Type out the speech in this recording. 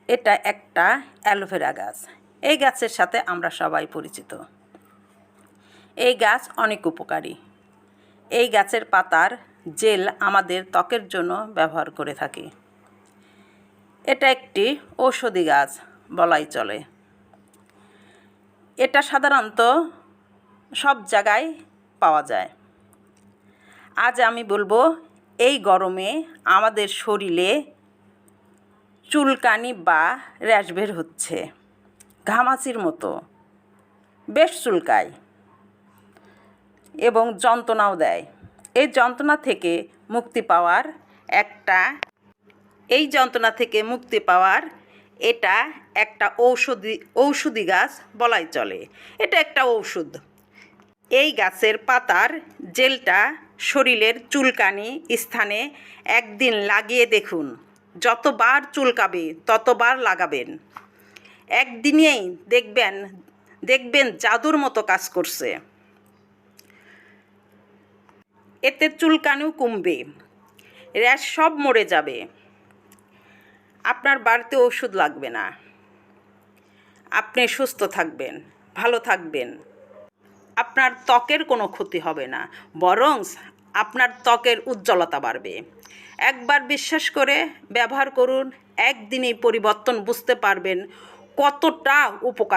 এটা একটা অ্যালোভেরা গাছ। এই গাছের সাথে আমরা সবাই পরিচিত। এই গাছ অনেক উপকারী। এই গাছের পাতার জেল আমাদের ত্বকের জন্য ব্যবহার করে থাকি। এটা একটি ঔষধি গাছ বলাই চলে। এটা সাধারণত সব জায়গায় পাওয়া যায়। আজ আমি বলবো এই গরমে আমাদের শরীরে চুলকানি বা র্যাশ বের হচ্ছে, ঘামাচির মতো বেশ চুলকায় এবং যন্ত্রণাও দেয়। এই যন্ত্রণা থেকে মুক্তি পাওয়ার এটা একটা ঔষধি গাছ বলাই চলে। এটা একটা ঔষধ। এই গাছের পাতার জেলটা শরীরের চুলকানি স্থানে একদিন লাগিয়ে দেখুন। যতবার চুলকাবে ততবার লাগাবেন। একদিনেই দেখবেন জাদুর মতো কাজ করছে। এতে চুলকানিও কমবে, র্যাশ সব মরে যাবে। আপনার বাড়িতে ওষুধ লাগবে না। আপনি সুস্থ থাকবেন, ভালো থাকবেন। আপনার ত্বকের কোনো ক্ষতি হবে না, বরং আপনার ত্বকের উজ্জ্বলতা বাড়বে। একবার বিশ্বাস করে ব্যবহার করুন, একদিনেই পরিবর্তন বুঝতে পারবেন কতটা উপকার।